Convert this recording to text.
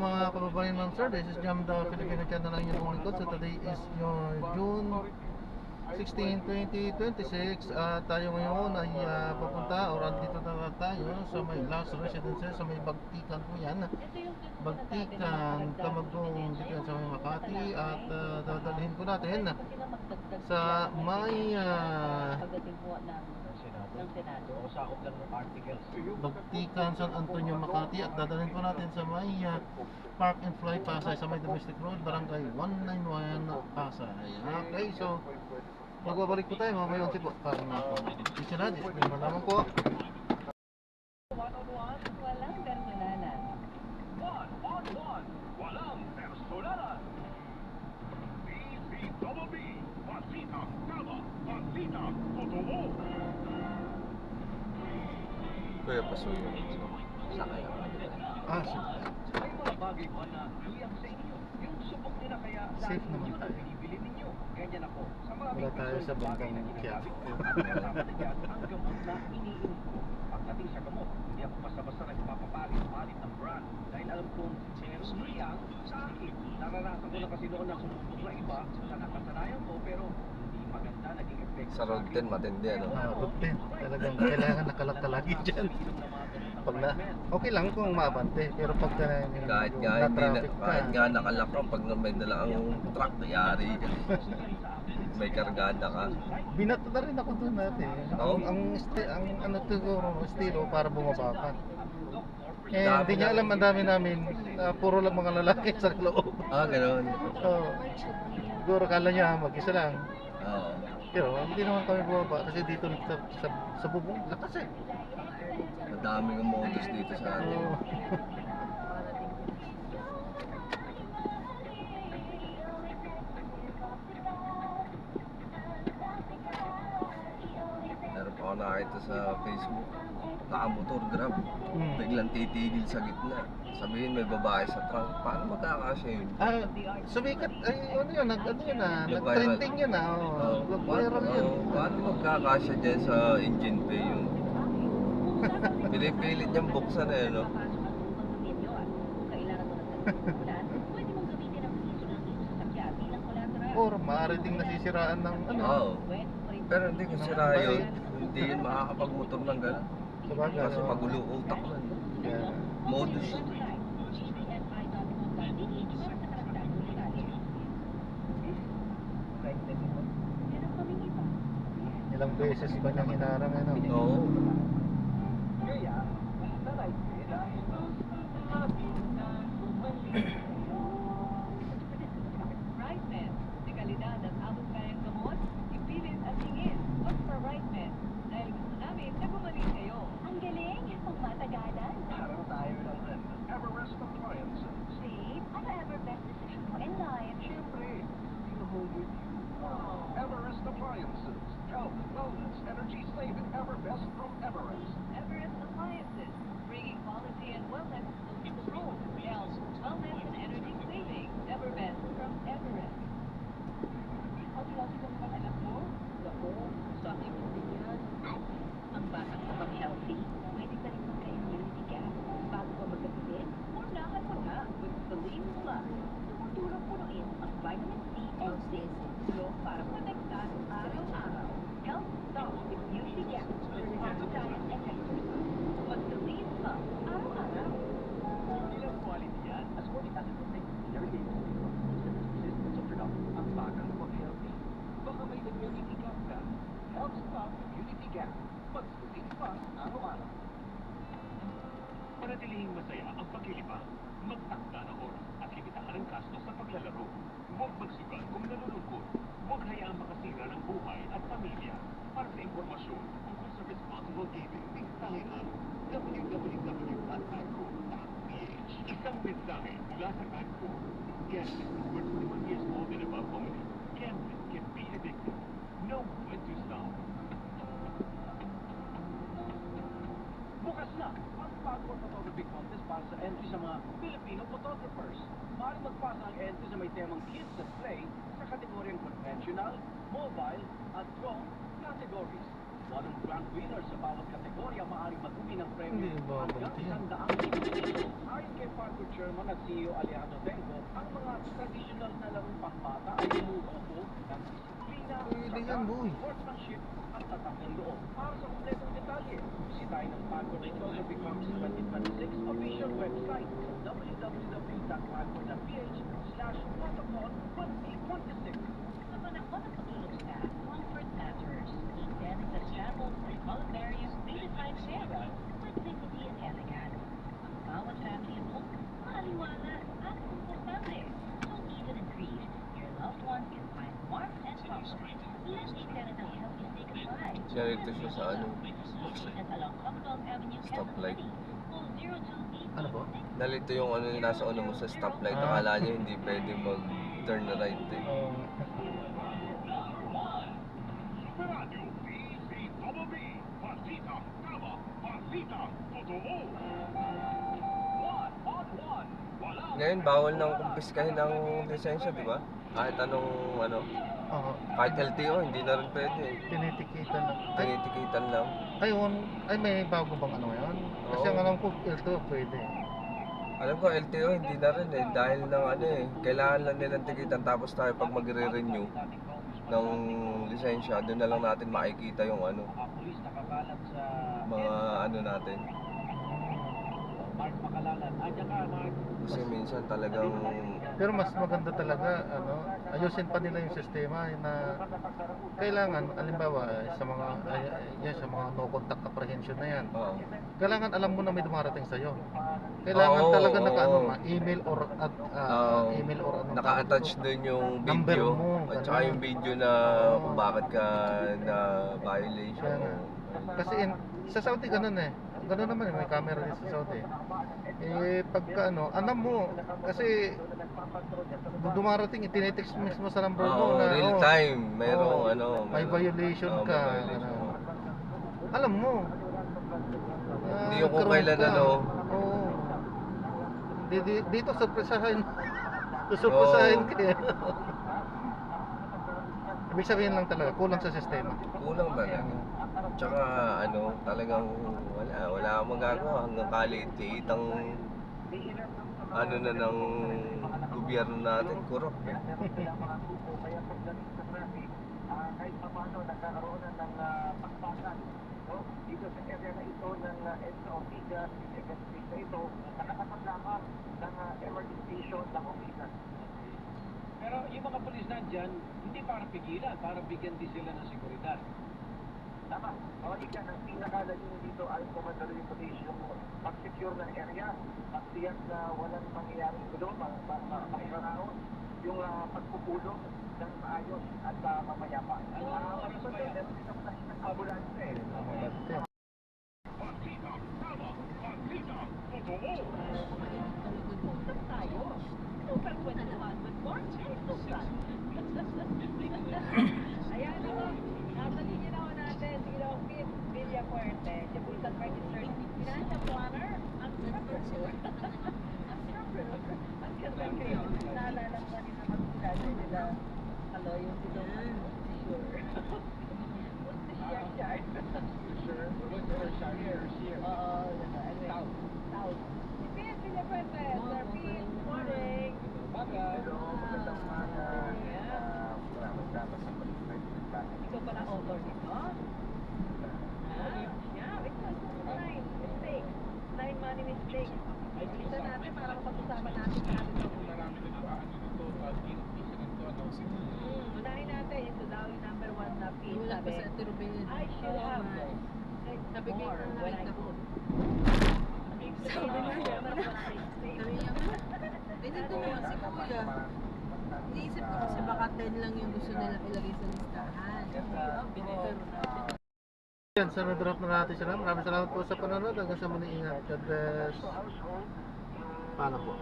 mga kababayan ng sir. This is Jam the Filipino channel lang yung lingkod. So today is yung June 16, 2026 at tayo ngayon ay papunta or dito na tayo sa may last residence sa may Bagtikan po yan. Bagtikan, Tamagong dito yan sa may Makati at dadalhin ko natin sa may sakop lang ng articles. Bagtikan, San Antonio, Makati at dadalhin po natin sa may Park and Fly Pasay sa may Domestic Road, Barangay 191 Pasay. Okay, so magbabalik po tayo mamaya 11 po para na po isa na din malaman po. Walang personalan. Walang personalan. DZBB, Pasita, Tama, Pasita, Totoo. Kuya, pasuyo. Sa kaya may mga bagay ba na hiyang sa inyo? Yung subok nila kaya Safe naman yun ang tayo. binibili ninyo. Ganyan ako. Sa mga Wala tayo sa bagay bandang na Quiapo. ginagamit ko, kasama na dyan ang gamot na iniinom ko. Pagdating sa gamot, hindi ako basta-basta nagpapapalit ng brand. Dahil alam kong meron hiyang sa akin. Naranasan ko na kasi noon na sumubok na iba sa nakasanayan ko, pero hindi maganda naging effect Sa road 10, matindi ano? Road 10, talagang kailangan nakalagta lagi dyan. Pag na, okay lang kung maabante, pero pag Kahit nga, hindi na, kahit nga nakalak ka, pag may dala ang truck, yari ka. May kargada ka. binato na rin ako doon natin. Oo. Ang ano siguro, estilo para bumaba ka. Eh, Dami hindi niya na. alam, ang dami namin, puro lang mga lalaki sa loob. Gano'n. Oo. Siguro kala niya mag-isa lang. Oo. Pero hindi naman kami bumaba kasi dito sa bubong, lakas eh. Madaming modus dito sa atin. Oo. Meron pa ako nakita sa Facebook. Nakamotor grab. Hmm. Biglang titigil sa gitna. Sabihin may babae sa trunk. Paano magkakasya yun? Sumikat, ay ano yun, Nag-viral. nag-trending yun nag-viral yun. Paano magkakasya dyan sa engine bay yung pinipilit niyang buksan eh, no? Or maaari ding nasisiraan ng ano. Oo. Pero hindi ko sira yun. Hindi yun makakapagmotor ng gano'n. Sabagay. Kasi magulo utak man. Yeah. Modus. Ilang beses ba niyang hinarang ano? Oo. Kaya, na-like dahil Rightmed, dekalidad at abot kayang gamot, ipilit at hingin. Basta Rightmed, dahil gusto namin na gumaling kayo. Ang galing! Pagmatagalan! parang tayo naman. Everest Appliances. Babe, ano ever best decision mo in life? Siyempre, the whole with you. Everest Appliances. Health, wellness, energy saving Everbest from Everest. Everest Appliances, bringing quality and wellness close to home. Health, wellness, and energy saving. Everbest from Everest. Lagi mo naman anak mo? Ako, sa akin hindi yan. Ang batang kapag healthy, pwede pa rin magkain immunity gap bago ka magkasakit. Unahan mo na with Saline Plus. Tumutulong punuin ang vitamin C and zinc para protektahan araw-araw. Health starts with immunity gap. Pagkain effective. Mag-Saline Plus araw-araw. Hindi lang quality yan. As for the acid intake, everything is resistance of your doctor. Ang bakang kapag healthy. Baka may immunity gap ka. Health stop immunity gap. Mag-Saline Plus araw-araw. Panatilihing masaya ang paglilibang. Magtakda ng oras at limitahan ang gasto sa paglalaro. Huwag magsugal kung nalulungkot. Huwag hayaang makasira ng buhay at pamilya. Para sa impormasyon tungkol sa responsible gaming, bigtahin ang www.agco.ph. Isang mensahe mula sa Agco. Gambling is for 21 years old and above only. Gambling can be addictive. Know when to stop. Bukas na ang Passport Photography Contest para sa entry sa mga Filipino photographers. Maaaring magpasa ang entry sa may temang Kids at Play sa kategoryang conventional, mobile, at drone categories. Walang grand winners sa bawat kategorya maaaring mag-uwi ng premyo Hindi ba hanggang ganti yan? 100,000 pesos. Ayon kay Parker Chairman at CEO Alejandro Bengo, ang mga traditional na larong pambata ay humuhubo ng disiplina, Pwede yan, boy. sportsmanship at tatak ng loob. Para sa kompletong detalye, bisitahin ang Pagod Itono Becomes 2026 official website sa www.pagod.ph/protocol 2026. Sa panahon ng paglulusga, comfort matters. Eden is a settled by Columbarium's redefined era with dignity and elegance. Ang bawat family look, maaliwala at komportable. So even in grief, your loved one can find warmth and comfort. Let Eden and help you say goodbye. Siya rito siya sa ano, Located along Commonwealth Avenue, Stoplight. City. Call 028 Ano po? nalito yung ano yung nasa uno mo sa stoplight. Akala niya hindi pwede mag-turn right eh. Radyo PCWB, Pasita, Tama, Pasita, Totoo. 1-on-1, wala. Ngayon, bawal nang kumpiskahin ng lisensya, di ba? Kahit anong ano, Oo. kahit LTO, hindi na rin pwede. Tinitikitan lang. Ay, Tinitikitan lang. ayun. Ay, may bago bang ano ngayon? Kasi Oo. ang alam ko, ito pwede. Alam ko, LTO hindi na rin eh. Dahil ng ano eh, kailangan lang nilang tikitan tapos tayo pag magre-renew ng lisensya, doon na lang natin makikita yung ano, Mga pulis nakakalat sa mga ano natin. Mark Makalalan. Andiyan ka, Mark. Kasi minsan talagang, Pero mas maganda talaga, ano, ayusin pa nila yung sistema na kailangan, halimbawa, sa mga, yan, sa mga no contact apprehension na yan, oo. kailangan alam mo na may dumarating sa'yo. Kailangan Oo, talaga naka, ano, oo. email or Oo. email or ano. Naka-attach doon yung Number video mo, at saka ganun. yung video na kung bakit ka na violation. Kaya nga. Kasi sa Saudi ganun eh. Ganun naman eh, may camera din sa Saudi. Eh pagka ano, alam mo kasi dumarating itinitext mismo sa number mo Oo, na real oh, time. Merong oh, ano, may meron- violation oo, ka. may violation. Ano. Alam mo. Hindi yung kung nagkaroon kailan ka. ano. Oo. Dito surpresahin. Susurpresahin Oo. ka. eh. Ibig sabihin lang talaga, kulang sa sistema. Kulang talaga. Tsaka ano, talagang wala akong magagawa hanggang kaliit-liit ang ano na ng gobyerno natin, corrupt eh. Kaya pagdating sa traffic, kahit pa paano nagkakaroon na ng pakpakan. No? Dito sa area na ito ng EDSA Ortigas, Second Street na ito, nakatapat lamang ng MRT station ng Ortigas. Pero yung mga pulis nandyan, hindi para pigilan, para bigyan din sila ng seguridad. Tama. O, ikan, ang pinakalalino dito ay commander reputation mo. Pag-secure ng area, pag-tiyak na walang mangyayaring gulo, makikaraon, yung pagpupulong ng maayos at mamayapa. Oras ba yan? Meron din naman ng ambulance eh. Usap tayo. Super kwentuhan with Mark and Susan. Ayan ako. Nasa linya na ako natin. Sige na ako, Pete. Villa Puerte. Jabuitan Registered Financial Planner. Entrepreneur. Entrepreneur. Ang ganda kayo. Naalala ko kanina magkulala nila. Ano, yung sino. Sure. What's the share chart? Sure. Oo. Anyway. South. Si Pete Villa Puerte. Sir Pete. Morning. Hello, magandang umaga. Yeah. Salamat sa pag-ibig. Ikaw pa na author nito? Yeah, it was 9 mistakes. 9 money mistakes. Ay, isa natin para mapag-usapan natin sa atin ito. Unahin natin yung Sudawi number 1 na piece. Wala pa Sabi, sa Ate Rubén. I should have said Nabigay more ko na when I nakita ko. could. Sabi niya, sabi niya, pwede tuwa si Kuya. Iniisip ko kasi baka 10 lang yung gusto nila ilagay sa listahan. Pero Yan, sa drop na natin sila. Maraming salamat po sa panonood. Hanggang sa muli, ingat. God bless. Paano po?